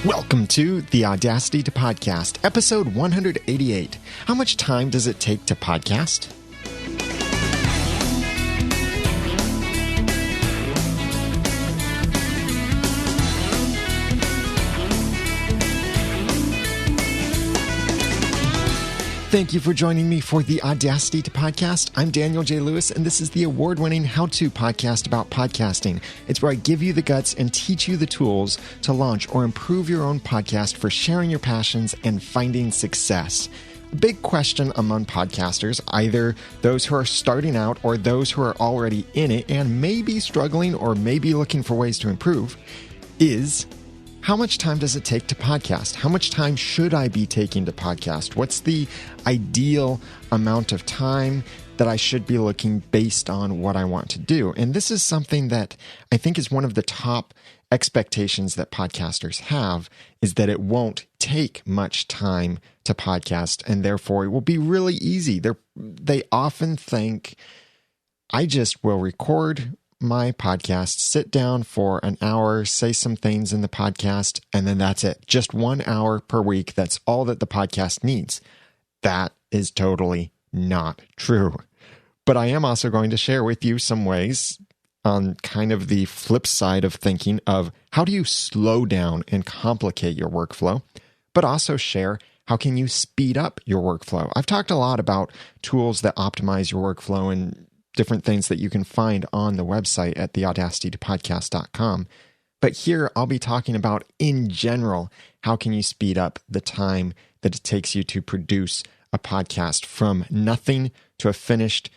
Welcome to the Audacity to Podcast, episode 188. How much time does it take to podcast? Thank you for joining me for the Audacity to Podcast. I'm Daniel J. Lewis, and this is the award-winning how-to podcast about podcasting. It's where I give you the guts and teach you the tools to launch or improve your own podcast for sharing your passions and finding success. A big question among podcasters, either those who are starting out or those who are already in it and maybe struggling or maybe looking for ways to improve, is how much time does it take to podcast? How much time should I be taking to podcast? What's the ideal amount of time that I should be looking based on what I want to do? And this is something that I think is one of the top expectations that podcasters have, is that it won't take much time to podcast, and therefore it will be really easy. They often think, I just will record my podcast, sit down for an hour, say some things in the podcast, and then that's it. Just 1 hour per week. That's all that the podcast needs. That is totally not true. But I am also going to share with you some ways on kind of the flip side of thinking of how do you slow down and complicate your workflow, but also share how can you speed up your workflow. I've talked a lot about tools that optimize your workflow and different things that you can find on the website at theaudacitytopodcast.com. But here I'll be talking about, in general, how can you speed up the time that it takes you to produce a podcast from nothing to a finished,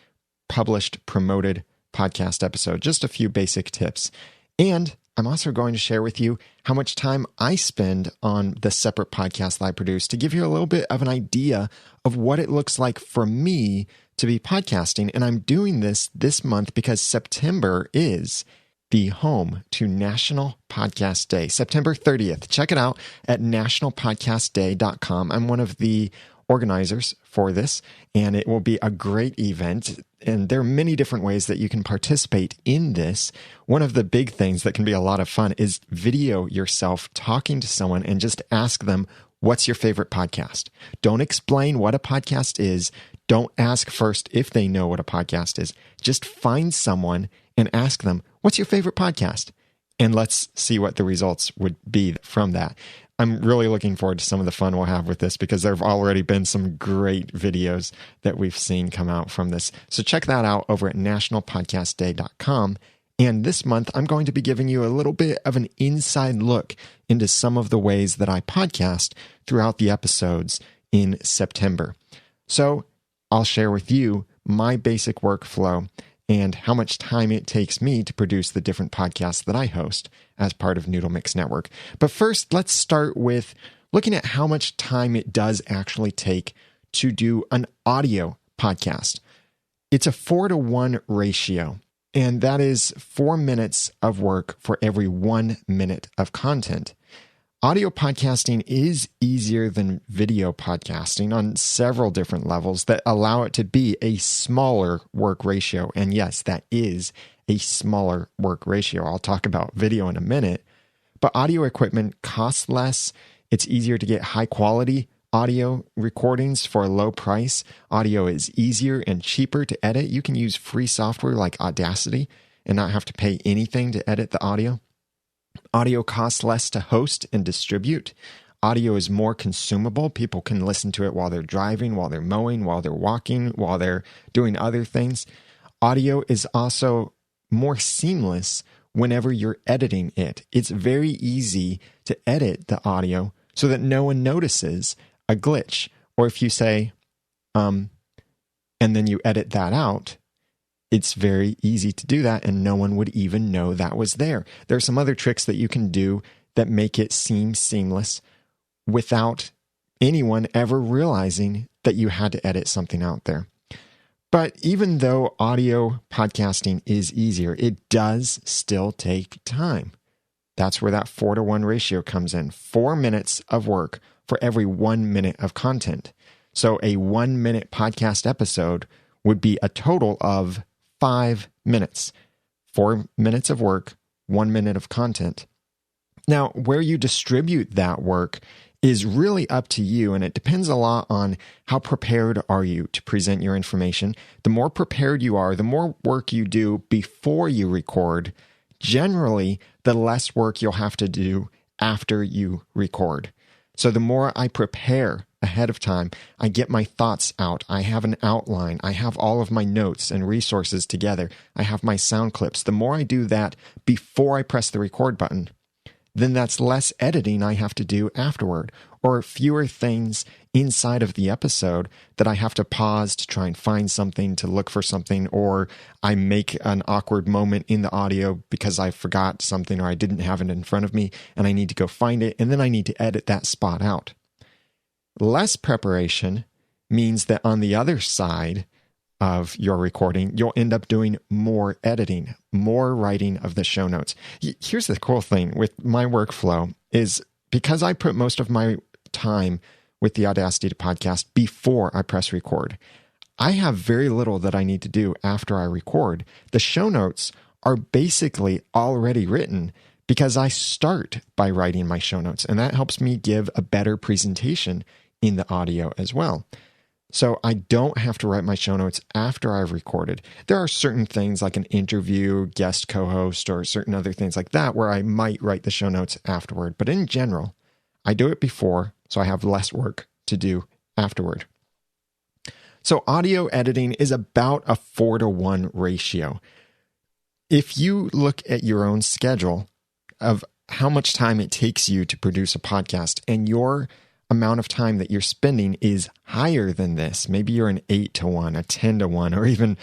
published, promoted podcast episode. Just a few basic tips. And I'm also going to share with you how much time I spend on the separate podcast that I produce to give you a little bit of an idea of what it looks like for me to be podcasting. And I'm doing this month because September is the home to National Podcast Day, September 30th. Check it out at nationalpodcastday.com. I'm one of the organizers for this, and it will be a great event. And there are many different ways that you can participate in this. One of the big things that can be a lot of fun is video yourself talking to someone and just ask them, what's your favorite podcast? Don't explain what a podcast is. Don't ask first if they know what a podcast is. Just find someone and ask them, what's your favorite podcast? And let's see what the results would be from that. I'm really looking forward to some of the fun we'll have with this because there have already been some great videos that we've seen come out from this. So check that out over at nationalpodcastday.com. And this month, I'm going to be giving you a little bit of an inside look into some of the ways that I podcast throughout the episodes in September. So I'll share with you my basic workflow and how much time it takes me to produce the different podcasts that I host as part of Noodle Mix Network. But first, let's start with looking at how much time it does actually take to do an audio podcast. It's a 4-to-1 ratio, and that is 4 minutes of work for every 1 minute of content. Audio podcasting is easier than video podcasting on several different levels that allow it to be a smaller work ratio. And yes, that is a smaller work ratio. I'll talk about video in a minute, but audio equipment costs less. It's easier to get high quality audio recordings for a low price. Audio is easier and cheaper to edit. You can use free software like Audacity and not have to pay anything to edit the audio. Audio costs less to host and distribute. Audio is more consumable. People can listen to it while they're driving, while they're mowing, while they're walking, while they're doing other things. Audio is also more seamless whenever you're editing it. It's very easy to edit the audio so that no one notices a glitch. Or if you say, and then you edit that out, it's very easy to do that and no one would even know that was there. There are some other tricks that you can do that make it seem seamless without anyone ever realizing that you had to edit something out there. But even though audio podcasting is easier, it does still take time. That's where that 4-to-1 ratio comes in. 4 minutes of work for every 1 minute of content. So a 1 minute podcast episode would be a total of 5 minutes. 4 minutes of work, 1 minute of content. Now, where you distribute that work is really up to you, and it depends a lot on how prepared are you to present your information. The more prepared you are, the more work you do before you record, generally, the less work you'll have to do after you record. So the more I prepare ahead of time, I get my thoughts out, I have an outline, I have all of my notes and resources together, I have my sound clips. The more I do that before I press the record button, then that's less editing I have to do afterward, or fewer things inside of the episode that I have to pause to try and find something, to look for something, or I make an awkward moment in the audio because I forgot something or I didn't have it in front of me and I need to go find it, and then I need to edit that spot out. Less preparation means that on the other side of your recording, you'll end up doing more editing, more writing of the show notes. Here's the cool thing with my workflow is because I put most of my time with the Audacity podcast before I press record, I have very little that I need to do after I record. The show notes are basically already written because I start by writing my show notes, and that helps me give a better presentation in the audio as well. So I don't have to write my show notes after I've recorded. There are certain things like an interview, guest co-host, or certain other things like that where I might write the show notes afterward. But in general, I do it before, so I have less work to do afterward. So audio editing is about a 4-to-1 ratio. If you look at your own schedule of how much time it takes you to produce a podcast, and your amount of time that you're spending is higher than this, maybe you're an 8-to-1, a 10-to-1, or even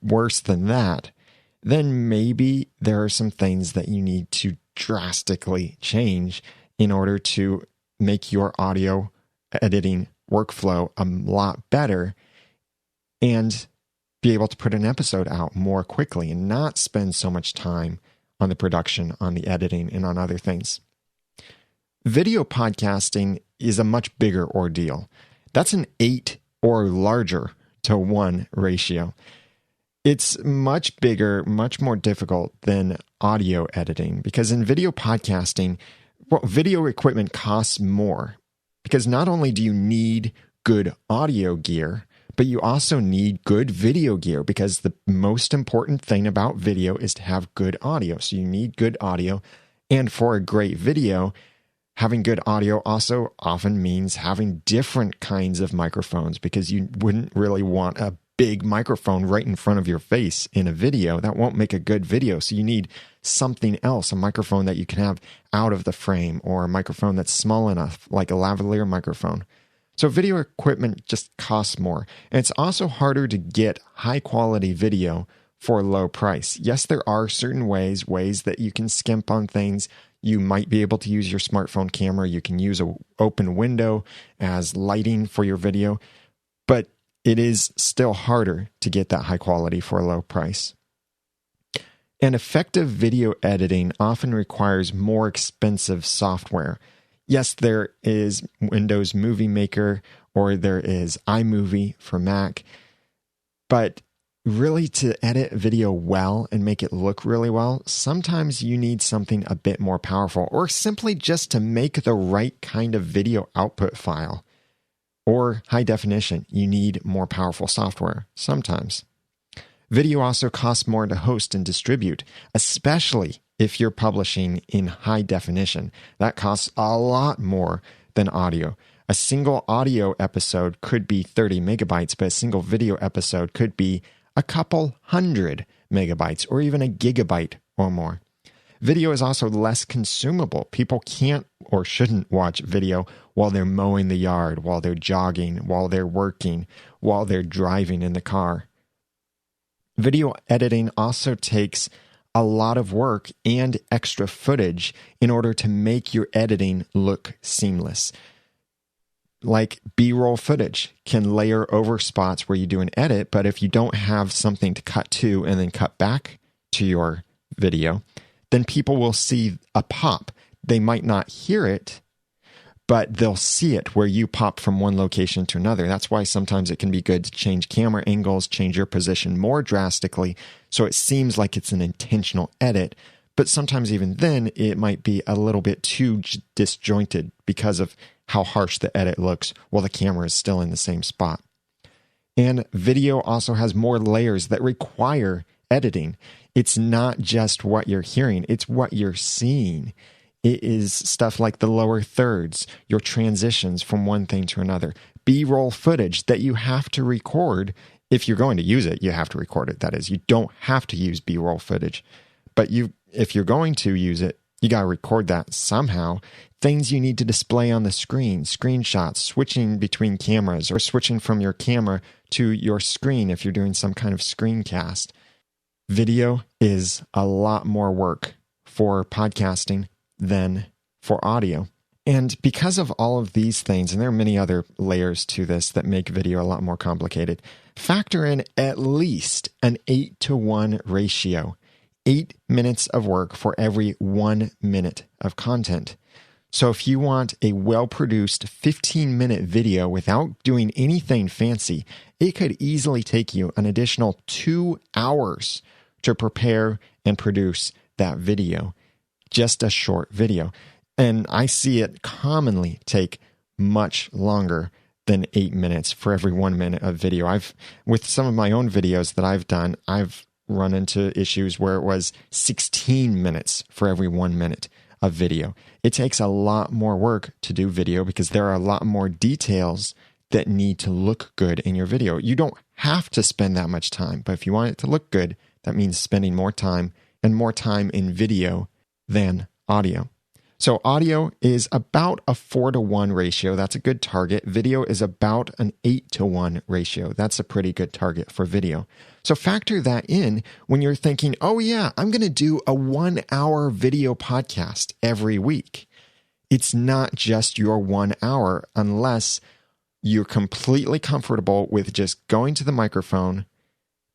worse than that, then maybe there are some things that you need to drastically change in order to make your audio editing workflow a lot better and be able to put an episode out more quickly and not spend so much time on the production, on the editing, and on other things. Video podcasting is a much bigger ordeal. That's an 8 or larger to 1 ratio. It's much bigger, much more difficult than audio editing because in video podcasting, video equipment costs more because not only do you need good audio gear, but you also need good video gear because the most important thing about video is to have good audio. So you need good audio, and for a great video, having good audio also often means having different kinds of microphones because you wouldn't really want a big microphone right in front of your face in a video. That won't make a good video. So you need something else, a microphone that you can have out of the frame or a microphone that's small enough, like a lavalier microphone. So video equipment just costs more. And it's also harder to get high quality video for a low price. Yes, there are certain ways that you can skimp on things. You might be able to use your smartphone camera. You can use an open window as lighting for your video, but it is still harder to get that high quality for a low price. And effective video editing often requires more expensive software. Yes, there is Windows Movie Maker or there is iMovie for Mac, but really to edit video well and make it look really well, sometimes you need something a bit more powerful, or simply just to make the right kind of video output file or high definition, you need more powerful software sometimes. Video also costs more to host and distribute, especially if you're publishing in high definition. That costs a lot more than audio. A single audio episode could be 30 megabytes, but a single video episode could be a couple hundred megabytes or even a gigabyte or more. Video is also less consumable. People can't or shouldn't watch video while they're mowing the yard, while they're jogging, while they're working, while they're driving in the car. Video editing also takes a lot of work and extra footage in order to make your editing look seamless. Like B-roll footage can layer over spots where you do an edit, but if you don't have something to cut to and then cut back to your video, then people will see a pop. They might not hear it, but they'll see it where you pop from one location to another. That's why sometimes it can be good to change camera angles, change your position more drastically, so it seems like it's an intentional edit, But sometimes even then, it might be a little bit too disjointed because of how harsh the edit looks while the camera is still in the same spot. And video also has more layers that require editing. It's not just what you're hearing, it's what you're seeing. It is stuff like the lower thirds, your transitions from one thing to another, B-roll footage that you have to record. If you're going to use it, you have to record it. That is, you don't have to use B-roll footage. But if you're going to use it, you got to record that somehow. Things you need to display on the screen, screenshots, switching between cameras or switching from your camera to your screen if you're doing some kind of screencast. Video is a lot more work for podcasting than for audio. And because of all of these things, and there are many other layers to this that make video a lot more complicated, factor in at least an 8-to-1 ratio. 8 minutes of work for every 1 minute of content. So if you want a well-produced 15-minute video without doing anything fancy, it could easily take you an additional 2 hours to prepare and produce that video. Just a short video. And I see it commonly take much longer than 8 minutes for every 1 minute of video. With some of my own videos that I've done, I've run into issues where it was 16 minutes for every 1 minute of video. It takes a lot more work to do video because there are a lot more details that need to look good in your video. You don't have to spend that much time, but if you want it to look good, that means spending more time and more time in video than audio. So audio is about a 4-to-1 ratio. That's a good target. Video is about an 8-to-1 ratio. That's a pretty good target for video. So factor that in when you're thinking, oh yeah, I'm going to do a 1-hour video podcast every week. It's not just your 1 hour unless you're completely comfortable with just going to the microphone,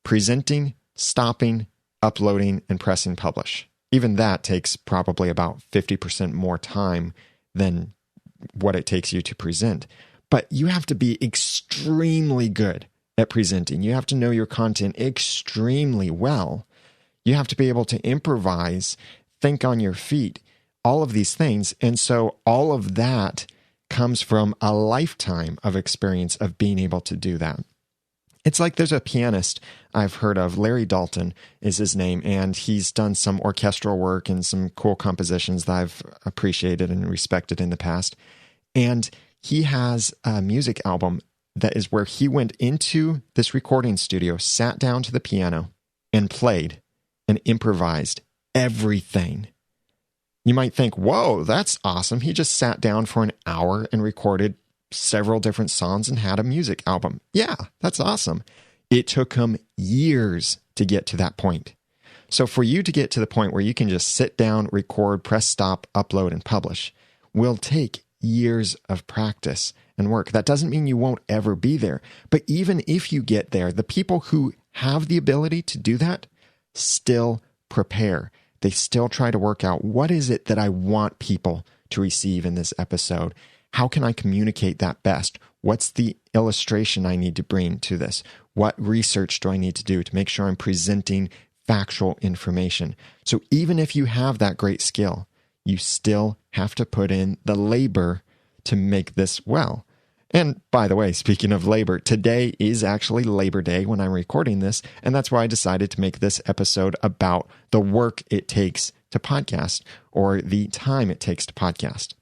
presenting, stopping, uploading, and pressing publish. Even that takes probably about 50% more time than what it takes you to present. But you have to be extremely good at presenting. You have to know your content extremely well. You have to be able to improvise, think on your feet, all of these things. And so all of that comes from a lifetime of experience of being able to do that. It's like there's a pianist I've heard of, Larry Dalton is his name, and he's done some orchestral work and some cool compositions that I've appreciated and respected in the past. And he has a music album that is where he went into this recording studio, sat down to the piano, and played and improvised everything. You might think, whoa, that's awesome. He just sat down for an hour and recorded several different songs and had a music album. Yeah, that's awesome. It took him years to get to that point. So for you to get to the point where you can just sit down, record, press stop, upload, and publish will take years of practice and work. That doesn't mean you won't ever be there. But even if you get there, the people who have the ability to do that still prepare. They still try to work out, what is it that I want people to receive in this episode? How can I communicate that best? What's the illustration I need to bring to this? What research do I need to do to make sure I'm presenting factual information? So even if you have that great skill, you still have to put in the labor to make this well. And by the way, speaking of labor, today is actually Labor Day when I'm recording this, and that's why I decided to make this episode about the work it takes to podcast, or the time it takes to podcast.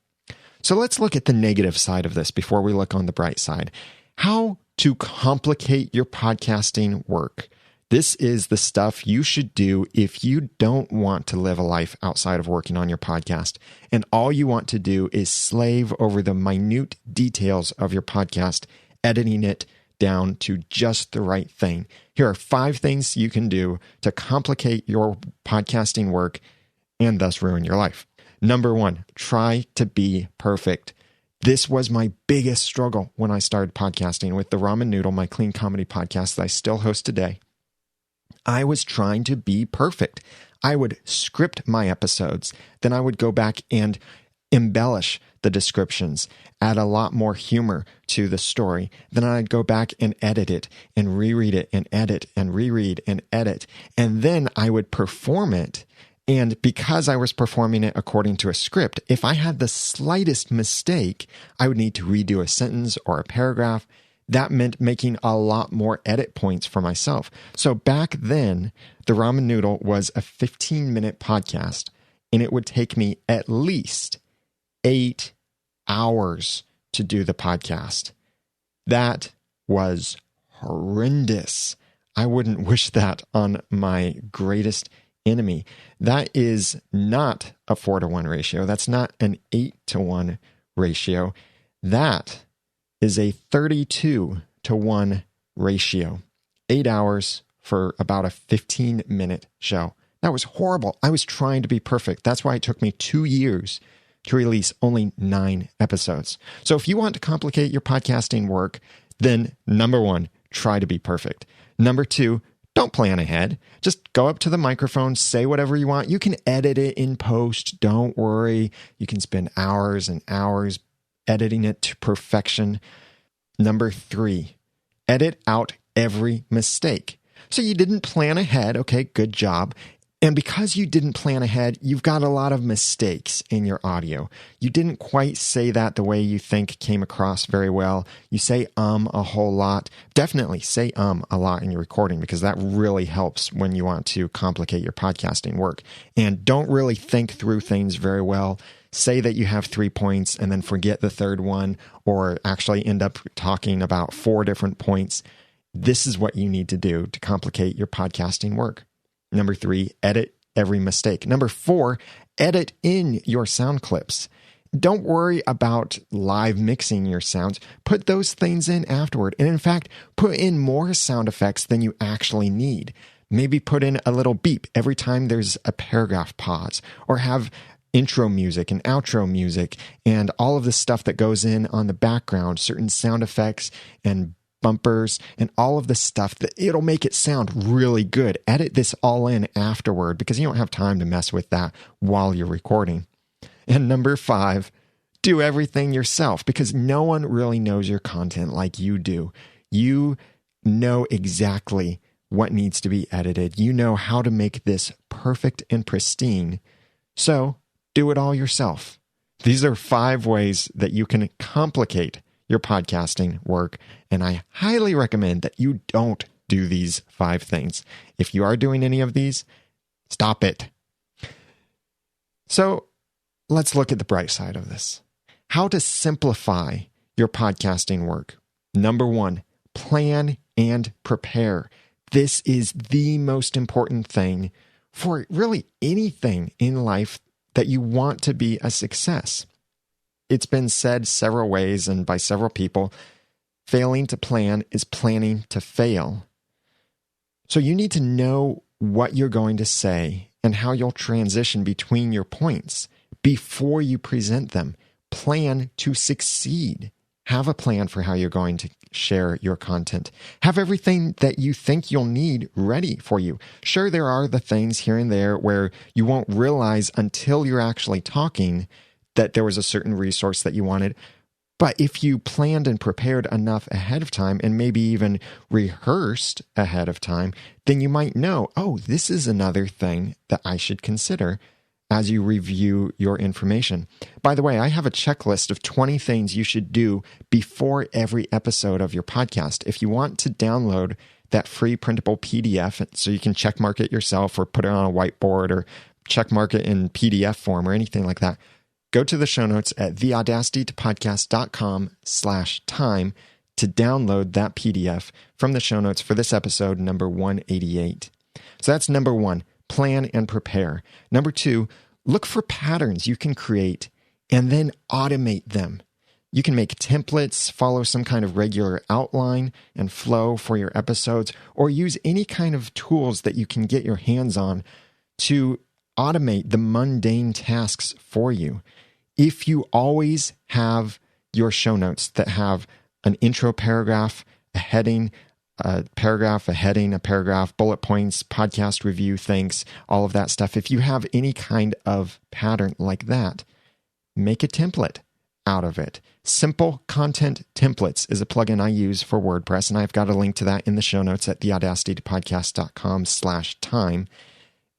So let's look at the negative side of this before we look on the bright side. How to complicate your podcasting work. This is the stuff you should do if you don't want to live a life outside of working on your podcast, and all you want to do is slave over the minute details of your podcast, editing it down to just the right thing. Here are 5 things you can do to complicate your podcasting work and thus ruin your life. Number 1, try to be perfect. This was my biggest struggle when I started podcasting with the Ramen Noodle, my clean comedy podcast that I still host today. I was trying to be perfect. I would script my episodes. Then I would go back and embellish the descriptions, add a lot more humor to the story. Then I'd go back and edit it and reread it and edit and reread and edit. And then I would perform it And because I was performing it according to a script, if I had the slightest mistake, I would need to redo a sentence or a paragraph. That meant making a lot more edit points for myself. So back then, the Ramen Noodle was a 15-minute podcast, and it would take me at least 8 hours to do the podcast. That was horrendous. I wouldn't wish that on my greatest enemy. That is not a 4-to-1 ratio. That's not an 8-to-1 ratio. That is a 32-to-1 ratio. 8 hours for about a 15-minute show. That was horrible. I was trying to be perfect. That's why it took me 2 years to release only 9 episodes. So if you want to complicate your podcasting work, then number 1, try to be perfect. Number 2, don't plan ahead. Just go up to the microphone, say whatever you want. You can edit it in post. Don't worry. You can spend hours and hours editing it to perfection. Number 3, edit out every mistake. So you didn't plan ahead. Okay, good job. And because you didn't plan ahead, you've got a lot of mistakes in your audio. You didn't quite say that the way you think came across very well. You say a whole lot. Definitely say a lot in your recording, because that really helps when you want to complicate your podcasting work. And don't really think through things very well. Say that you have 3 points and then forget the third one, or actually end up talking about 4 different points. This is what you need to do to complicate your podcasting work. Number 3, edit every mistake. Number 4, edit in your sound clips. Don't worry about live mixing your sounds. Put those things in afterward. And in fact, put in more sound effects than you actually need. Maybe put in a little beep every time there's a paragraph pause, or have intro music and outro music and all of the stuff that goes in on the background, certain sound effects and bumpers and all of the stuff that it'll make it sound really good. Edit this all in afterward, because you don't have time to mess with that while you're recording. And number 5, do everything yourself, because no one really knows your content like you do. You know exactly what needs to be edited. You know how to make this perfect and pristine. So do it all yourself. These are 5 ways that you can complicate your podcasting work, and I highly recommend that you don't do these 5 things. If you are doing any of these, stop it. So let's look at the bright side of this. How to simplify your podcasting work. Number 1, plan and prepare. This is the most important thing for really anything in life that you want to be a success. It's been said several ways and by several people, failing to plan is planning to fail. So you need to know what you're going to say and how you'll transition between your points before you present them. Plan to succeed. Have a plan for how you're going to share your content. Have everything that you think you'll need ready for you. Sure, there are the things here and there where you won't realize until you're actually talking that there was a certain resource that you wanted. But if you planned and prepared enough ahead of time, and maybe even rehearsed ahead of time, then you might know, oh, this is another thing that I should consider as you review your information. By the way, I have a checklist of 20 things you should do before every episode of your podcast. If you want to download that free printable PDF, so you can checkmark it yourself or put it on a whiteboard or checkmark it in PDF form or anything like that, go to the show notes at theaudacitytopodcast.com/time to download that PDF from the show notes for this episode, number 188. So that's number 1, plan and prepare. Number 2, look for patterns you can create and then automate them. You can make templates, follow some kind of regular outline and flow for your episodes, or use any kind of tools that you can get your hands on to automate the mundane tasks for you. If you always have your show notes that have an intro paragraph, a heading, a paragraph, a heading, a paragraph, bullet points, podcast review, thanks, all of that stuff. If you have any kind of pattern like that, make a template out of it. Simple Content Templates is a plugin I use for WordPress, and I've got a link to that in the show notes at theaudacitypodcast.com/time.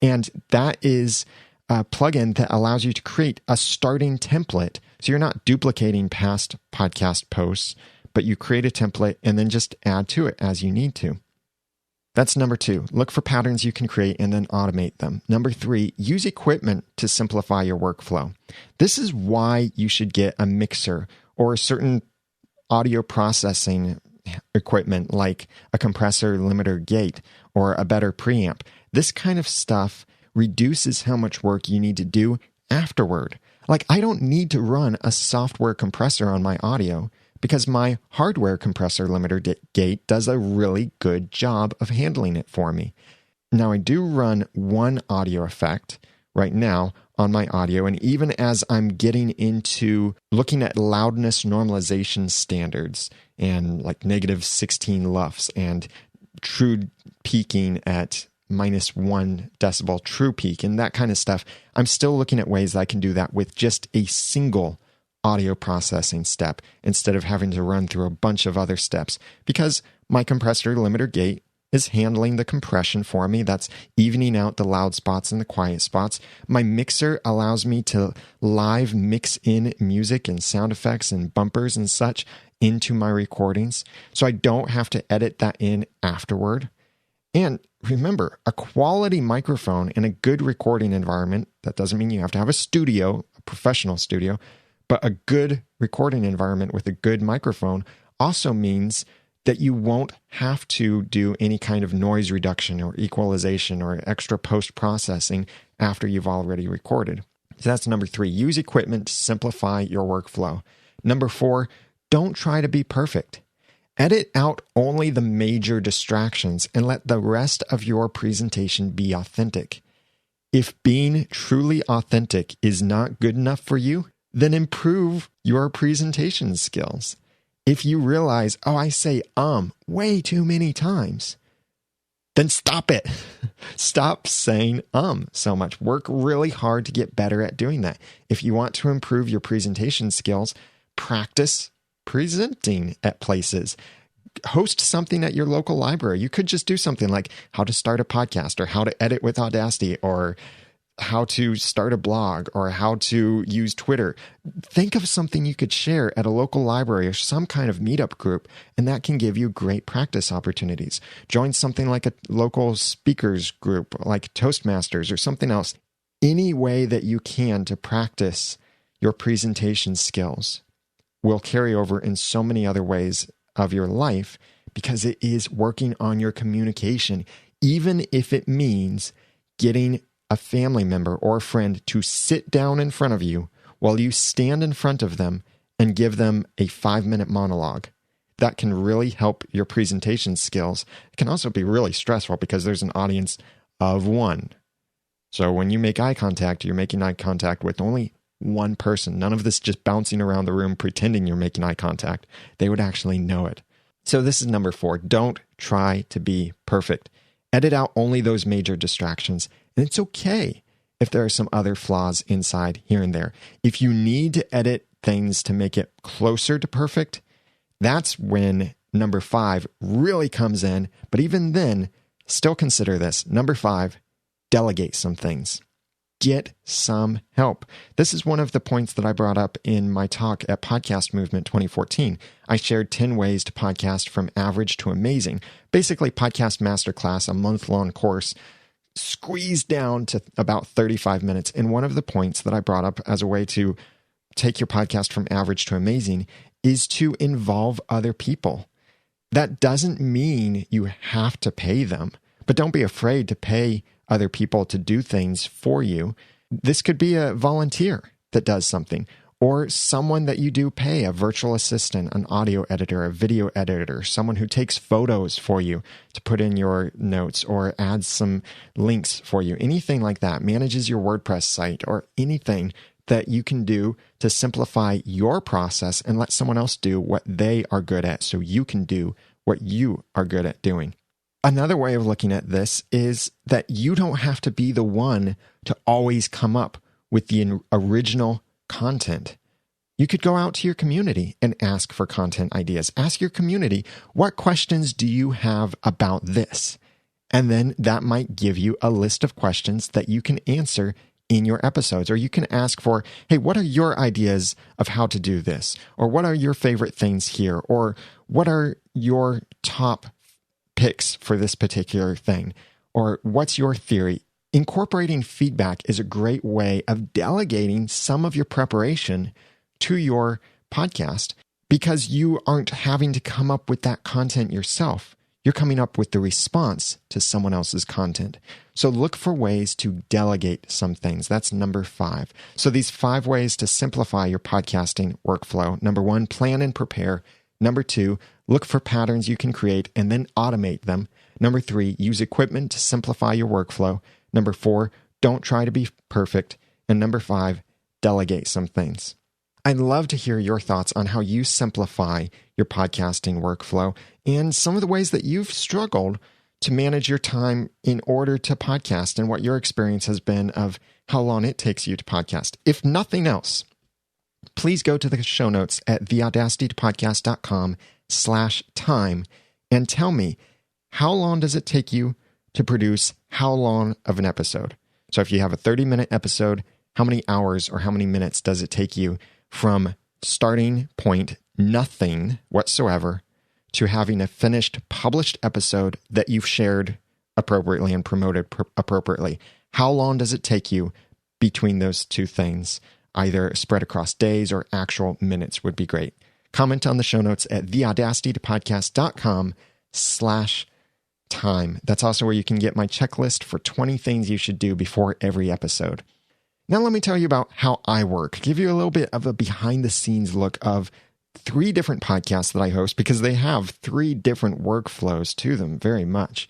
And that is a plugin that allows you to create a starting template. So you're not duplicating past podcast posts, but you create a template and then just add to it as you need to. That's number 2. Look for patterns you can create and then automate them. Number 3, use equipment to simplify your workflow. This is why you should get a mixer or a certain audio processing equipment like a compressor, limiter, gate, or a better preamp. This kind of stuff reduces how much work you need to do afterward. Like, I don't need to run a software compressor on my audio because my hardware compressor limiter gate does a really good job of handling it for me. Now, I do run one audio effect right now on my audio, and even as I'm getting into looking at loudness normalization standards and like -16 lufs and true peaking at -1 decibel true peak and that kind of stuff, I'm still looking at ways that I can do that with just a single audio processing step instead of having to run through a bunch of other steps, because my compressor limiter gate is handling the compression for me. That's evening out the loud spots and the quiet spots. My mixer allows me to live mix in music and sound effects and bumpers and such into my recordings, so I don't have to edit that in afterward. And remember, a quality microphone in a good recording environment, that doesn't mean you have to have a studio, a professional studio, but a good recording environment with a good microphone also means that you won't have to do any kind of noise reduction or equalization or extra post-processing after you've already recorded. So that's number 3. Use equipment to simplify your workflow. Number 4, don't try to be perfect. Edit out only the major distractions and let the rest of your presentation be authentic. If being truly authentic is not good enough for you, then improve your presentation skills. If you realize, I say way too many times, then stop it. Stop saying so much. Work really hard to get better at doing that. If you want to improve your presentation skills, practice presenting at places. Host something at your local library. You could just do something like how to start a podcast or how to edit with Audacity or how to start a blog or how to use Twitter. Think of something you could share at a local library or some kind of meetup group, and that can give you great practice opportunities. Join something like a local speakers group like Toastmasters or something else. Any way that you can to practice your presentation skills will carry over in so many other ways of your life, because it is working on your communication, even if it means getting a family member or a friend to sit down in front of you while you stand in front of them and give them a 5-minute monologue. That can really help your presentation skills. It can also be really stressful because there's an audience of one. So when you make eye contact, you're making eye contact with only one person. None of this just bouncing around the room pretending you're making eye contact. They would actually know it. So this is number 4. Don't try to be perfect. Edit out only those major distractions. And it's okay if there are some other flaws inside here and there. If you need to edit things to make it closer to perfect, that's when number 5 really comes in. But even then, still consider this. Number 5, delegate some things. Get some help. This is one of the points that I brought up in my talk at Podcast Movement 2014. I shared 10 ways to podcast from average to amazing. Basically, Podcast Masterclass, a month-long course, squeezed down to about 35 minutes. And one of the points that I brought up as a way to take your podcast from average to amazing is to involve other people. That doesn't mean you have to pay them, but don't be afraid to pay other people to do things for you. This could be a volunteer that does something, or someone that you do pay, a virtual assistant, an audio editor, a video editor, someone who takes photos for you to put in your notes or adds some links for you. Anything like that, manages your WordPress site, or anything that you can do to simplify your process and let someone else do what they are good at so you can do what you are good at doing. Another way of looking at this is that you don't have to be the one to always come up with the original content. You could go out to your community and ask for content ideas. Ask your community, what questions do you have about this? And then that might give you a list of questions that you can answer in your episodes, or you can ask for, hey, what are your ideas of how to do this? Or what are your favorite things here? Or what are your top picks for this particular thing? Or what's your theory? Incorporating feedback is a great way of delegating some of your preparation to your podcast because you aren't having to come up with that content yourself. You're coming up with the response to someone else's content. So look for ways to delegate some things. That's number 5. So these 5 ways to simplify your podcasting workflow. Number 1, plan and prepare. Number 2, look for patterns you can create and then automate them. Number 3, use equipment to simplify your workflow. Number 4, don't try to be perfect. And number 5, delegate some things. I'd love to hear your thoughts on how you simplify your podcasting workflow and some of the ways that you've struggled to manage your time in order to podcast and what your experience has been of how long it takes you to podcast. If nothing else, please go to the show notes at theaudacitypodcast.com/time and tell me, how long does it take you to produce how long of an episode? So if you have a 30-minute episode, how many hours or how many minutes does it take you from starting point, nothing whatsoever, to having a finished, published episode that you've shared appropriately and promoted appropriately? How long does it take you between those two things? Either spread across days or actual minutes would be great. Comment on the show notes at theaudacitypodcast.com/time. That's also where you can get my checklist for 20 things you should do before every episode. Now let me tell you about how I work. Give you a little bit of a behind-the-scenes look of 3 different podcasts that I host because they have 3 different workflows to them very much.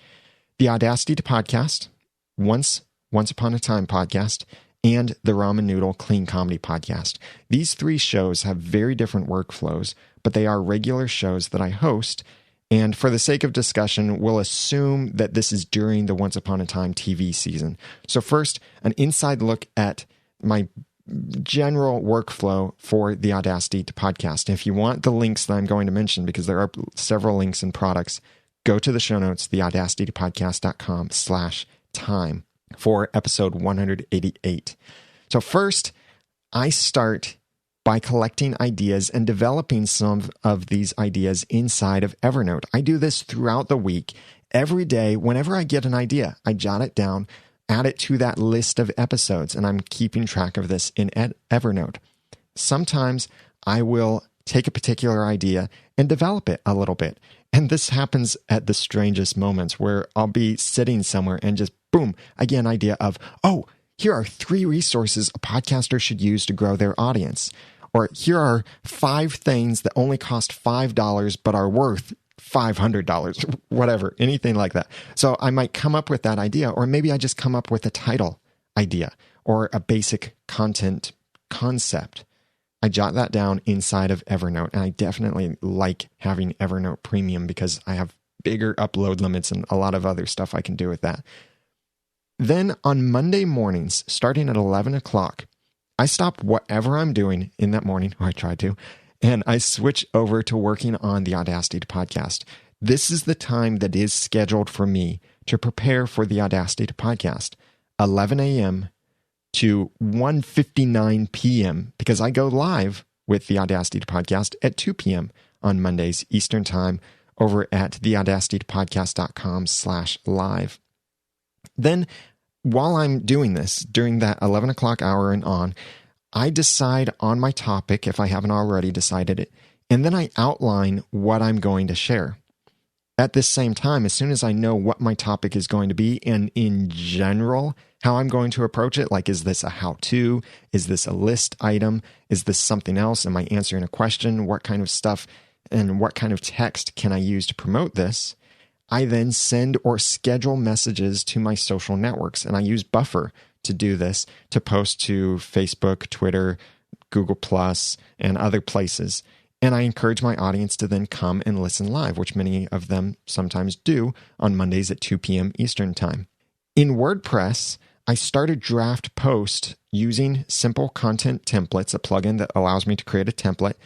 The Audacity to Podcast, Once Upon a Time podcast, and the Ramen Noodle Clean Comedy podcast. These 3 shows have very different workflows, but they are regular shows that I host. And for the sake of discussion, we'll assume that this is during the Once Upon a Time TV season. So first, an inside look at my general workflow for the Audacity to Podcast. And if you want the links that I'm going to mention, because there are several links and products, go to the show notes, theaudacitypodcast.com/time for episode 188. So first, I start by collecting ideas and developing some of these ideas inside of Evernote. I do this throughout the week. Every day, whenever I get an idea, I jot it down, add it to that list of episodes, and I'm keeping track of this in Evernote. Sometimes I will take a particular idea and develop it a little bit. And this happens at the strangest moments where I'll be sitting somewhere and just boom, I get an idea of, oh, here are 3 resources a podcaster should use to grow their audience. Or here are 5 things that only cost $5 but are worth $500, whatever, anything like that. So I might come up with that idea, or maybe I just come up with a title idea or a basic content concept. I jot that down inside of Evernote, and I definitely like having Evernote Premium because I have bigger upload limits and a lot of other stuff I can do with that. Then on Monday mornings, starting at 11 o'clock, I stop whatever I'm doing in that morning, or I try to, and I switch over to working on the Audacity to Podcast. This is the time that is scheduled for me to prepare for the Audacity to Podcast, 11 a.m. to 1:59 p.m., because I go live with the Audacity to Podcast at 2 p.m. on Mondays Eastern Time over at theaudacitypodcast.com/live. Then while I'm doing this, during that 11 o'clock hour and on, I decide on my topic, if I haven't already decided it, and then I outline what I'm going to share. At this same time, as soon as I know what my topic is going to be, and in general, how I'm going to approach it, like, is this a how-to? Is this a list item? Is this something else? Am I answering a question? What kind of stuff and what kind of text can I use to promote this? I then send or schedule messages to my social networks, and I use Buffer to do this, to post to Facebook, Twitter, Google+, and other places. And I encourage my audience to then come and listen live, which many of them sometimes do on Mondays at 2 p.m. Eastern Time. In WordPress, I started Draft Post using Simple Content Templates, a plugin that allows me to create a template.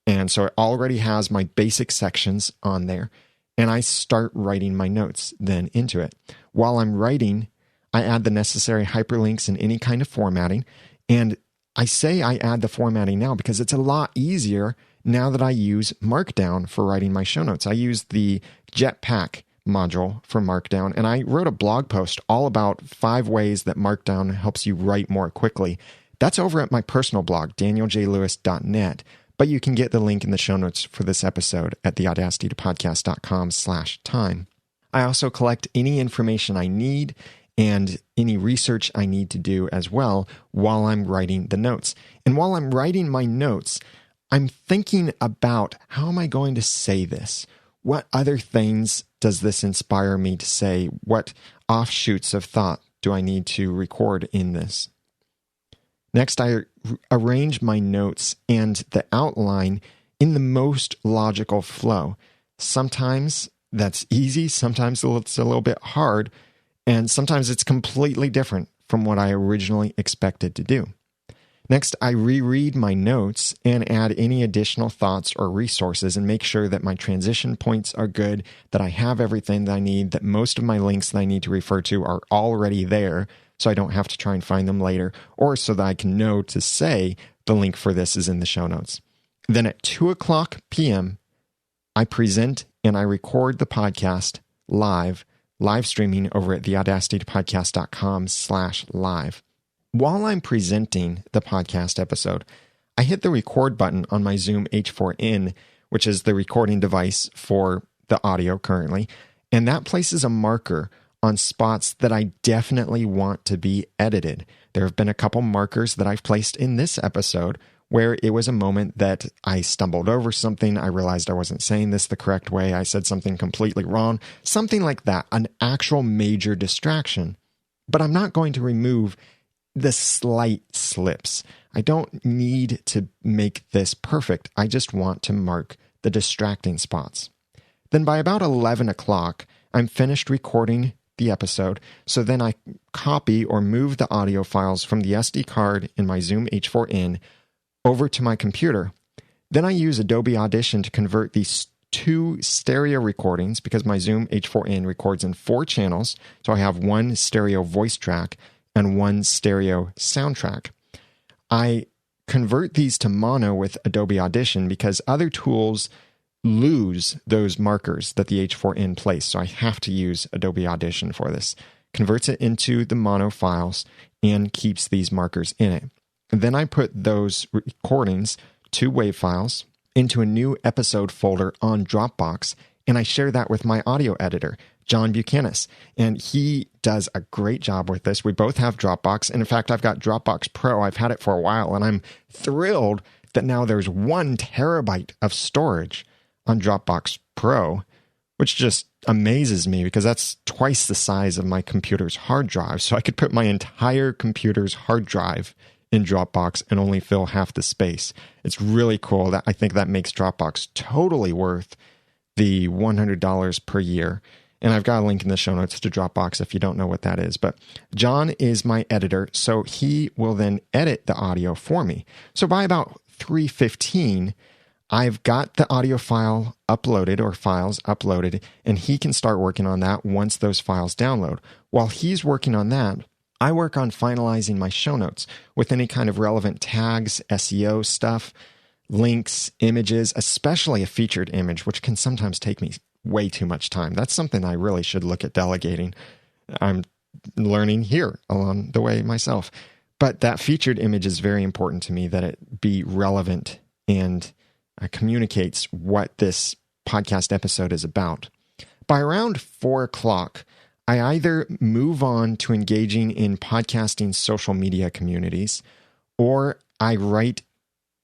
And so it already has my basic sections on there. And I start writing my notes then into it. While I'm writing, I add the necessary hyperlinks and any kind of formatting. And I say I add the formatting now because it's a lot easier now that I use Markdown for writing my show notes. I use the Jetpack module for Markdown, and I wrote a blog post all about 5 ways that Markdown helps you write more quickly. That's over at my personal blog, danieljlewis.net, but you can get the link in the show notes for this episode at theaudacitytopodcast.com/time. I also collect any information I need and any research I need to do as well while I'm writing the notes. And while I'm writing my notes, I'm thinking about, how am I going to say this? What other things does this inspire me to say? What offshoots of thought do I need to record in this? Next, I arrange my notes and the outline in the most logical flow. Sometimes that's easy, sometimes it's a little bit hard, and sometimes it's completely different from what I originally expected to do. Next, I reread my notes and add any additional thoughts or resources and make sure that my transition points are good, that I have everything that I need, that most of my links that I need to refer to are already there, so I don't have to try and find them later, or so that I can know to say the link for this is in the show notes. Then at 2:00 p.m., I present and I record the podcast live streaming over at theaudacitypodcast.com/live. While I'm presenting the podcast episode, I hit the record button on my Zoom H4n, which is the recording device for the audio currently, and that places a marker on spots that I definitely want to be edited. There have been a couple markers that I've placed in this episode where it was a moment that I stumbled over something. I realized I wasn't saying this the correct way. I said something completely wrong, something like that, an actual major distraction. But I'm not going to remove the slight slips. I don't need to make this perfect. I just want to mark the distracting spots. Then by about 11 o'clock, I'm finished recording the episode, so then I copy or move the audio files from the SD card in my Zoom H4n over to my computer. Then I use Adobe Audition to convert these 2 stereo recordings, because my Zoom H4n records in 4 channels, so I have 1 stereo voice track and 1 stereo soundtrack. I convert these to mono with Adobe Audition because other tools lose those markers that the H4n placed, so I have to use Adobe Audition for this. Converts it into the mono files and keeps these markers in it. And then I put those recordings, 2 WAV files, into a new episode folder on Dropbox, and I share that with my audio editor, John Buchanan, and he does a great job with this. We both have Dropbox, and in fact, I've got Dropbox Pro. I've had it for a while, and I'm thrilled that now there's 1 terabyte of storage on Dropbox Pro, which just amazes me because that's twice the size of my computer's hard drive. So I could put my entire computer's hard drive in Dropbox and only fill half the space. It's really cool. I think that makes Dropbox totally worth the $100 per year. And I've got a link in the show notes to Dropbox if you don't know what that is. But John is my editor, so he will then edit the audio for me. So by about 3:15, I've got the audio file uploaded or files uploaded, and he can start working on that once those files download. While he's working on that, I work on finalizing my show notes with any kind of relevant tags, SEO stuff, links, images, especially a featured image, which can sometimes take me way too much time. That's something I really should look at delegating. I'm learning here along the way myself. But that featured image is very important to me, that it be relevant and communicates what this podcast episode is about. By around 4 o'clock, I either move on to engaging in podcasting social media communities, or I write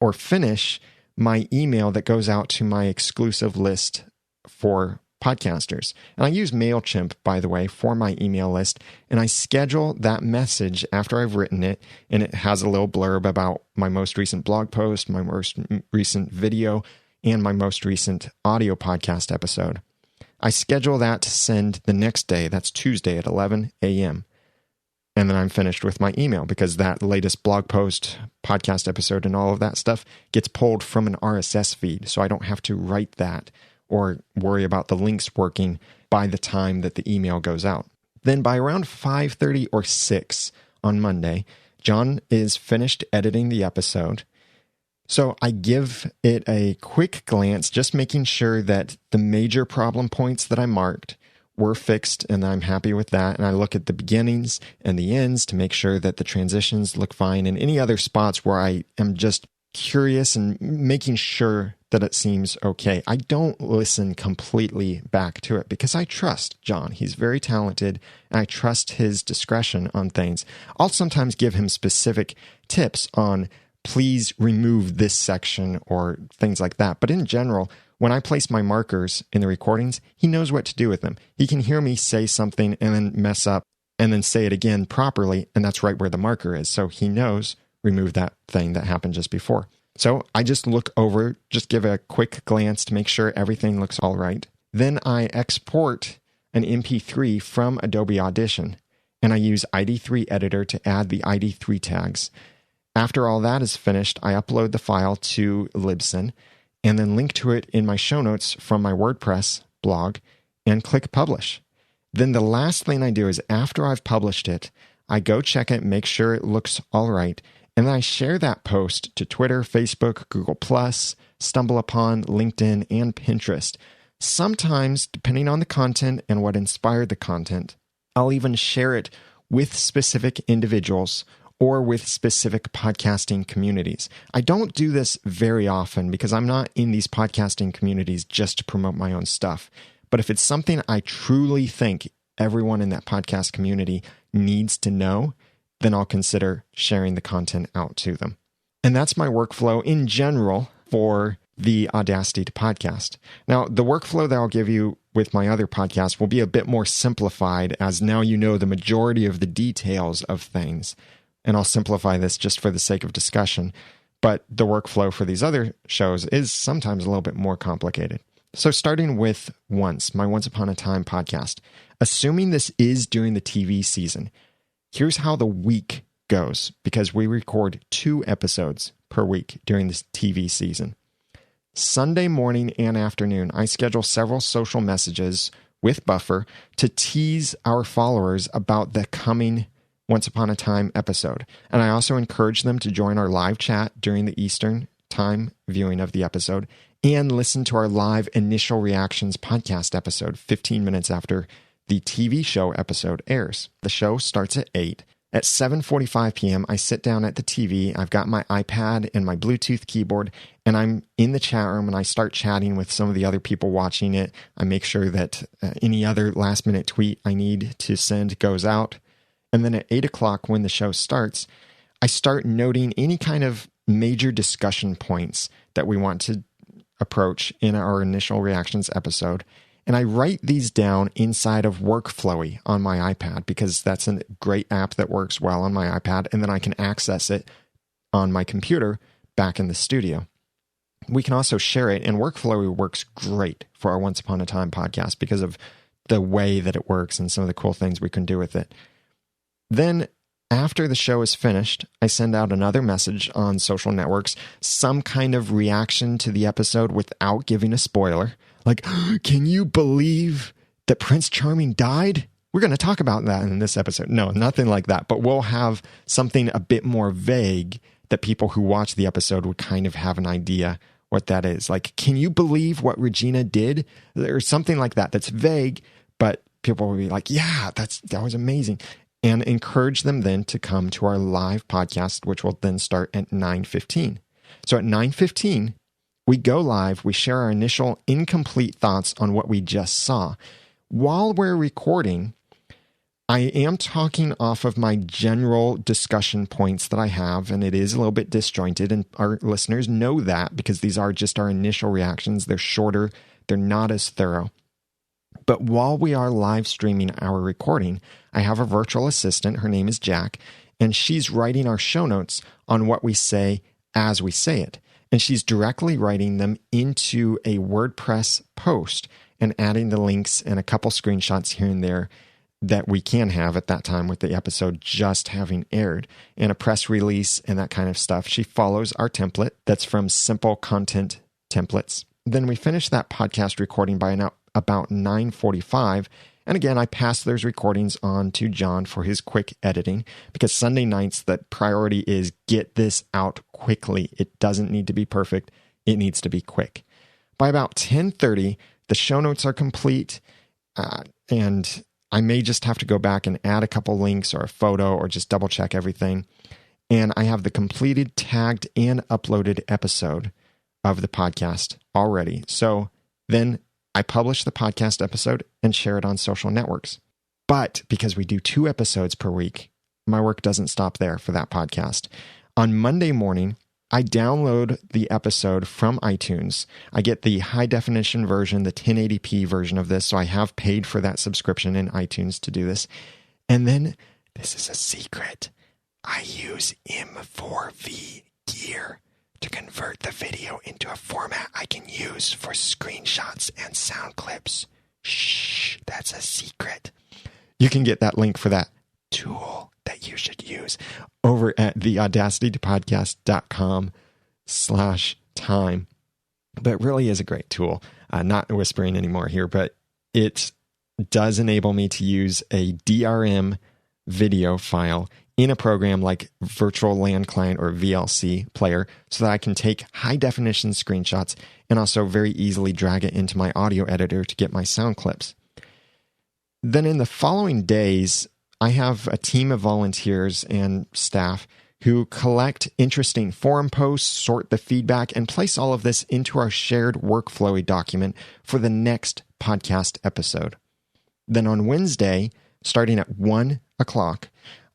or finish my email that goes out to my exclusive list for podcasters. And I use MailChimp, by the way, for my email list, and I schedule that message after I've written it, and it has a little blurb about my most recent blog post, my most recent video, and my most recent audio podcast episode. I schedule that to send the next day. That's Tuesday at 11 a.m. And then I'm finished with my email, because that latest blog post, podcast episode, and all of that stuff gets pulled from an RSS feed. So I don't have to write that or worry about the links working by the time that the email goes out. Then by around 5:30 or 6 on Monday, John is finished editing the episode. So I give it a quick glance, just making sure that the major problem points that I marked were fixed, and I'm happy with that. And I look at the beginnings and the ends to make sure that the transitions look fine, and any other spots where I am just curious and making sure that it seems okay. I don't listen completely back to it because I trust John. He's very talented, and I trust his discretion on things. I'll sometimes give him specific tips on please remove this section or things like that. But in general, when I place my markers in the recordings, he knows what to do with them. He can hear me say something and then mess up and then say it again properly, and that's right where the marker is. So he knows, remove that thing that happened just before. So I just look over, just give a quick glance to make sure everything looks all right. Then I export an MP3 from Adobe Audition, and I use ID3 Editor to add the ID3 tags. After all that is finished, I upload the file to Libsyn and then link to it in my show notes from my WordPress blog and click publish. Then the last thing I do is after I've published it, I go check it, make sure it looks all right, and then I share that post to Twitter, Facebook, Google+, StumbleUpon, LinkedIn, and Pinterest. Sometimes, depending on the content and what inspired the content, I'll even share it with specific individuals or with specific podcasting communities. I don't do this very often because I'm not in these podcasting communities just to promote my own stuff. But if it's something I truly think everyone in that podcast community needs to know, then I'll consider sharing the content out to them. And that's my workflow in general for the Audacity to podcast. Now, the workflow that I'll give you with my other podcast will be a bit more simplified, as now you know the majority of the details of things. And I'll simplify this just for the sake of discussion. But the workflow for these other shows is sometimes a little bit more complicated. So starting with my Once Upon a Time podcast, assuming this is during the TV season, here's how the week goes, because we record 2 episodes per week during this TV season. Sunday morning and afternoon, I schedule several social messages with Buffer to tease our followers about the coming Once Upon a Time episode. And I also encourage them to join our live chat during the Eastern time viewing of the episode and listen to our live initial reactions podcast episode 15 minutes after the TV show episode airs. The show starts at 8. At 7:45 p.m., I sit down at the TV. I've got my iPad and my Bluetooth keyboard, and I'm in the chat room, and I start chatting with some of the other people watching it. I make sure that any other last-minute tweet I need to send goes out. And then at 8 o'clock, when the show starts, I start noting any kind of major discussion points that we want to approach in our initial reactions episode. And I write these down inside of Workflowy on my iPad because that's a great app that works well on my iPad. And then I can access it on my computer back in the studio. We can also share it, and Workflowy works great for our Once Upon a Time podcast because of the way that it works and some of the cool things we can do with it. Then after the show is finished, I send out another message on social networks, some kind of reaction to the episode without giving a spoiler. Like, can you believe that Prince Charming died? We're going to talk about that in this episode. No, nothing like that. But we'll have something a bit more vague that people who watch the episode would kind of have an idea what that is. Like, can you believe what Regina did? Or something like that. That's vague, but people will be like, yeah, that was amazing. And encourage them then to come to our live podcast, which will then start at 9:15. So at 9:15, we go live, we share our initial incomplete thoughts on what we just saw. While we're recording, I am talking off of my general discussion points that I have, and it is a little bit disjointed, and our listeners know that because these are just our initial reactions. They're shorter, they're not as thorough. But while we are live streaming our recording, I have a virtual assistant. Her name is Jack, and she's writing our show notes on what we say as we say it. And she's directly writing them into a WordPress post and adding the links and a couple screenshots here and there that we can have at that time with the episode just having aired, and a press release and that kind of stuff. She follows our template that's from Simple Content Templates. Then we finish that podcast recording by about 9:45, And again, I pass those recordings on to John for his quick editing, because Sunday nights, the priority is get this out quickly. It doesn't need to be perfect. It needs to be quick. By about 10:30, the show notes are complete, and I may just have to go back and add a couple links or a photo or just double check everything. And I have the completed, tagged, and uploaded episode of the podcast already. So then I publish the podcast episode and share it on social networks. But because we do 2 episodes per week, my work doesn't stop there for that podcast. On Monday morning, I download the episode from iTunes. I get the high definition version, the 1080p version of this. So I have paid for that subscription in iTunes to do this. And then, this is a secret, I use M4V gear to convert the video into a format I can use for screenshots and sound clips. Shh, that's a secret. You can get that link for that tool that you should use over at theaudacitypodcast.com/time. But it really is a great tool. Not whispering anymore here, but it does enable me to use a DRM video file in a program like Virtual LAN Client or VLC Player, so that I can take high definition screenshots and also very easily drag it into my audio editor to get my sound clips. Then in the following days, I have a team of volunteers and staff who collect interesting forum posts, sort the feedback, and place all of this into our shared workflowy document for the next podcast episode. Then on Wednesday, starting at 1 o'clock,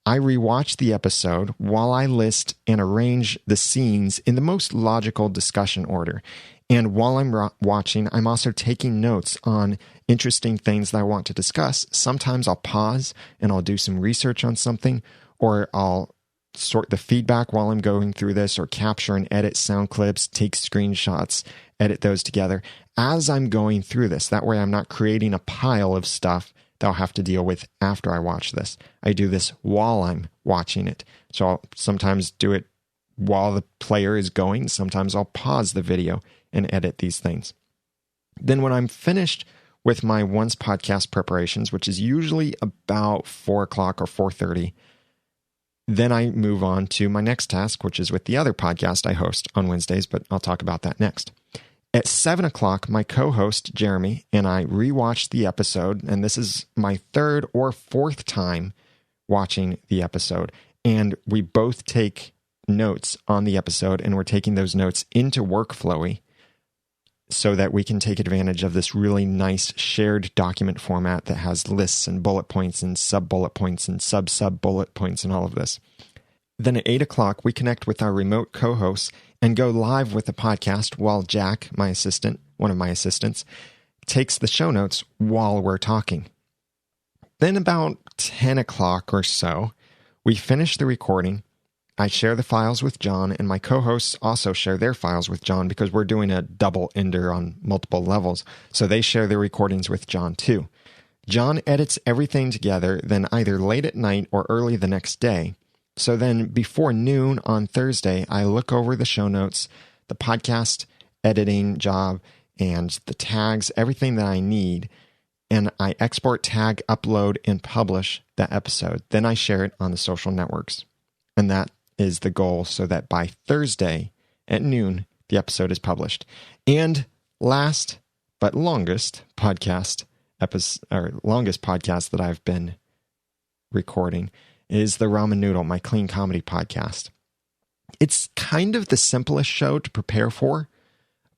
I rewatch the episode while I list and arrange the scenes in the most logical discussion order. And while I'm watching, I'm also taking notes on interesting things that I want to discuss. Sometimes I'll pause and I'll do some research on something, or I'll sort the feedback while I'm going through this, or capture and edit sound clips, take screenshots, edit those together as I'm going through this. That way I'm not creating a pile of stuff that I'll have to deal with after I watch this. I do this while I'm watching it. So I'll sometimes do it while the player is going. Sometimes I'll pause the video and edit these things. Then when I'm finished with my once podcast preparations, which is usually about 4 o'clock or 4:30, then I move on to my next task, which is with the other podcast I host on Wednesdays, but I'll talk about that next. At 7 o'clock, my co-host, Jeremy, and I rewatched the episode, and this is my 3rd or 4th time watching the episode. And we both take notes on the episode, and we're taking those notes into Workflowy so that we can take advantage of this really nice shared document format that has lists and bullet points and sub-bullet points and sub-bullet points and all of this. Then at 8 o'clock, we connect with our remote co-hosts and go live with the podcast while Jack, my assistant, one of my assistants, takes the show notes while we're talking. Then about 10 o'clock or so, we finish the recording. I share the files with John, and my co-hosts also share their files with John because we're doing a double ender on multiple levels. So they share their recordings with John too. John edits everything together, then either late at night or early the next day. So then before noon on Thursday, I look over the show notes, the podcast editing job, and the tags, everything that I need, and I export, tag, upload, and publish that episode. Then I share it on the social networks. And that is the goal, so that by Thursday at noon, the episode is published. And last but longest podcast that I've been recording is the Ramen Noodle, my clean comedy podcast. It's kind of the simplest show to prepare for,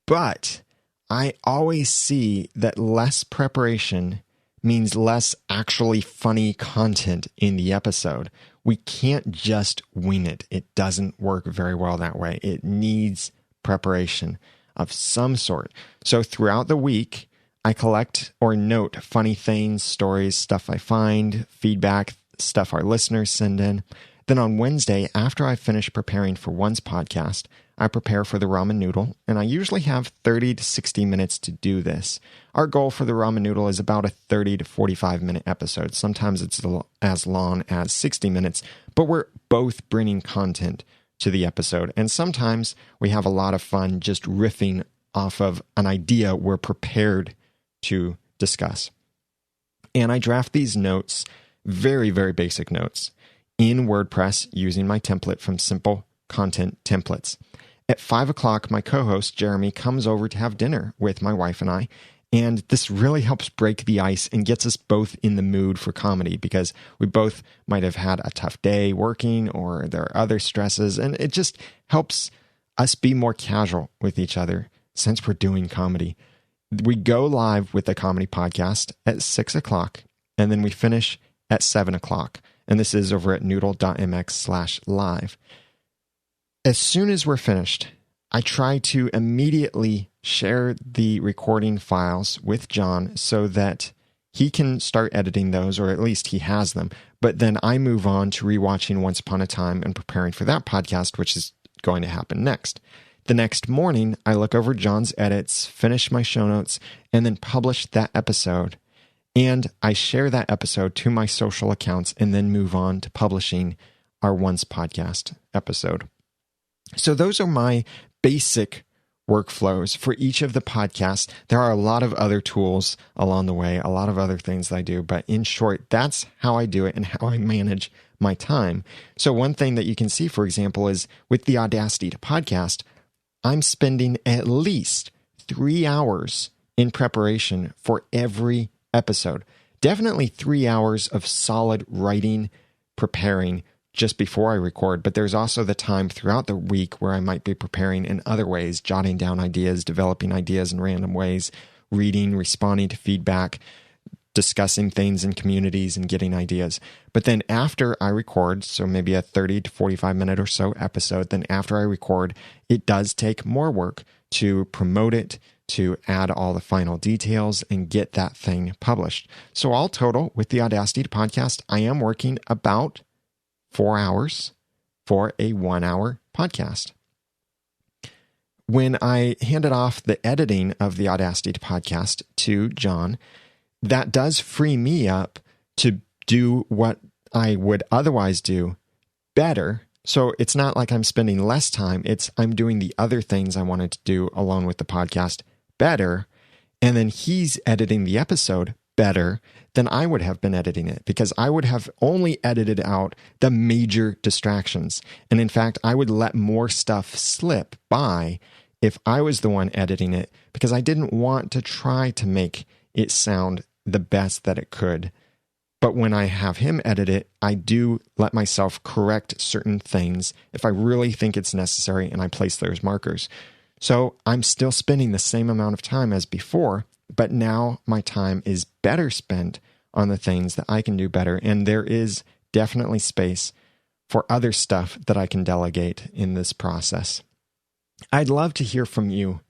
but I always see that less preparation means less actually funny content in the episode. We can't just wing it. It doesn't work very well that way. It needs preparation of some sort. So throughout the week, I collect or note funny things, stories, stuff I find, feedback, stuff our listeners send in. Then on Wednesday, after I finish preparing for one's podcast, I prepare for the Ramen Noodle, and I usually have 30 to 60 minutes to do this. Our goal for the Ramen Noodle is about a 30 to 45 minute episode. Sometimes it's as long as 60 minutes, but we're both bringing content to the episode. And sometimes we have a lot of fun just riffing off of an idea we're prepared to discuss. And I draft these notes, very, very basic notes, in WordPress using my template from Simple Content Templates. At 5 o'clock, my co-host, Jeremy, comes over to have dinner with my wife and I. And this really helps break the ice and gets us both in the mood for comedy because we both might have had a tough day working or there are other stresses. And it just helps us be more casual with each other since we're doing comedy. We go live with the comedy podcast at 6 o'clock and then we finish at 7 o'clock. And this is over at noodle.mx/live. As soon as we're finished, I try to immediately share the recording files with John so that he can start editing those, or at least he has them. But then I move on to rewatching Once Upon a Time and preparing for that podcast, which is going to happen next. The next morning, I look over John's edits, finish my show notes, and then publish that episode. And I share that episode to my social accounts and then move on to publishing our Once podcast episode. So those are my basic workflows for each of the podcasts. There are a lot of other tools along the way, a lot of other things that I do, but in short, that's how I do it and how I manage my time. So one thing that you can see, for example, is with the Audacity to podcast, I'm spending at least 3 hours in preparation for every episode. Definitely 3 hours of solid writing, preparing just before I record, but there's also the time throughout the week where I might be preparing in other ways, jotting down ideas, developing ideas in random ways, reading, responding to feedback, discussing things in communities and getting ideas. But then after I record, so maybe a 30 to 45 minute or so episode, then after I record, it does take more work to promote it, to add all the final details and get that thing published. So all total with the Audacity to podcast, I am working about 4 hours for a 1 hour podcast. When I handed off the editing of the Audacity to podcast to John, that does free me up to do what I would otherwise do better. So it's not like I'm spending less time. I'm doing the other things I wanted to do along with the podcast better. And then he's editing the episode better than I would have been editing it because I would have only edited out the major distractions. And in fact, I would let more stuff slip by if I was the one editing it because I didn't want to try to make it sound the best that it could. But when I have him edit it, I do let myself correct certain things if I really think it's necessary and I place those markers. So I'm still spending the same amount of time as before, but now my time is better spent on the things that I can do better. And there is definitely space for other stuff that I can delegate in this process. I'd love to hear from you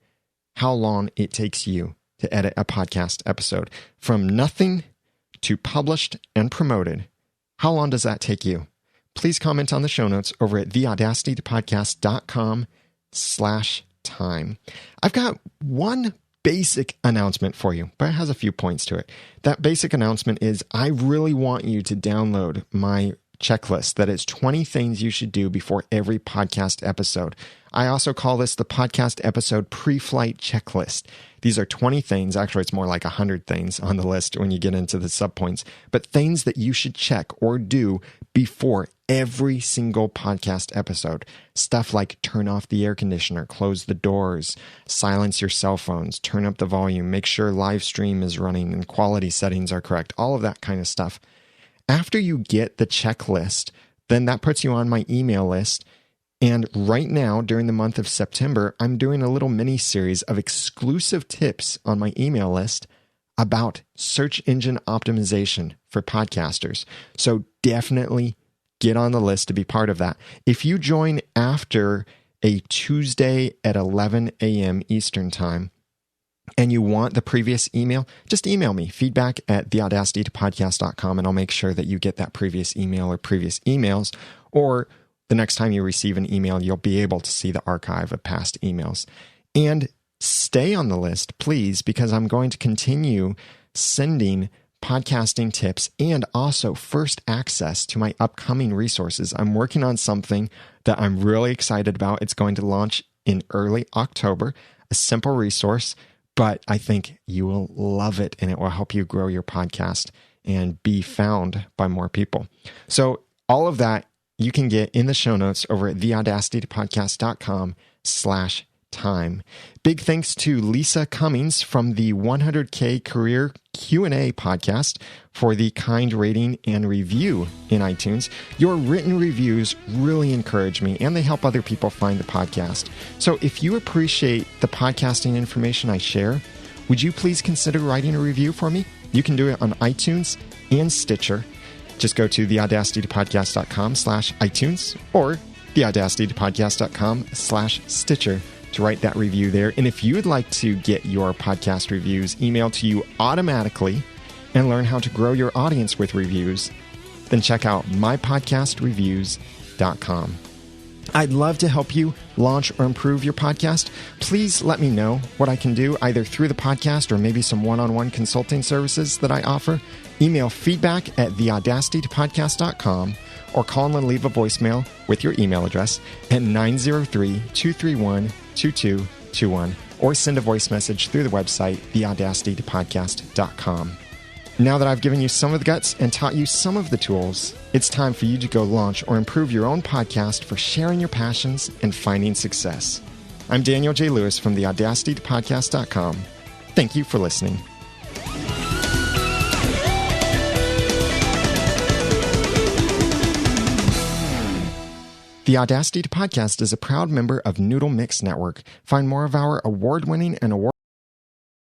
how long it takes you to edit a podcast episode. From nothing to published and promoted, how long does that take you? Please comment on the show notes over at theaudacitytopodcast.com/time. I've got one basic announcement for you, but it has a few points to it. That basic announcement is I really want you to download my checklist that is 20 things you should do before every podcast episode. I also call this the podcast episode pre-flight checklist. These are 20 things. Actually, it's more like 100 things on the list when you get into the subpoints, but things that you should check or do before every single podcast episode. Stuff like turn off the air conditioner, close the doors, silence your cell phones, turn up the volume, make sure live stream is running and quality settings are correct, all of that kind of stuff. After you get the checklist, then that puts you on my email list. And right now, during the month of September, I'm doing a little mini series of exclusive tips on my email list about search engine optimization for podcasters. So definitely get on the list to be part of that. If you join after a Tuesday at 11 a.m. Eastern Time, and you want the previous email, just email me, feedback@theaudacitytopodcast.com, and I'll make sure that you get that previous email or previous emails, or the next time you receive an email, you'll be able to see the archive of past emails. And stay on the list, please, because I'm going to continue sending podcasting tips and also first access to my upcoming resources. I'm working on something that I'm really excited about. It's going to launch in early October, a simple resource, but I think you will love it and it will help you grow your podcast and be found by more people. So all of that you can get in the show notes over at theaudacitypodcast.com/time. Big thanks to Lisa Cummings from the 100K Career Q&A podcast for the kind rating and review in iTunes. Your written reviews really encourage me, and they help other people find the podcast. So if you appreciate the podcasting information I share, would you please consider writing a review for me? You can do it on iTunes and Stitcher. Just go to theaudacitypodcast.com/iTunes or theaudacitypodcast.com/Stitcher to write that review there. And if you would like to get your podcast reviews emailed to you automatically and learn how to grow your audience with reviews, then check out mypodcastreviews.com. I'd love to help you launch or improve your podcast. Please let me know what I can do, either through the podcast or maybe some one-on-one consulting services that I offer. Email feedback@theaudacitypodcast.com or call and leave a voicemail with your email address at 903-231-2221 or send a voice message through the website, theaudacitypodcast.com. Now that I've given you some of the guts and taught you some of the tools, it's time for you to go launch or improve your own podcast for sharing your passions and finding success. I'm Daniel J. Lewis from theaudacitypodcast.com. Thank you for listening. The Audacity Podcast is a proud member of Noodle Mix Network. Find more of our award-winning and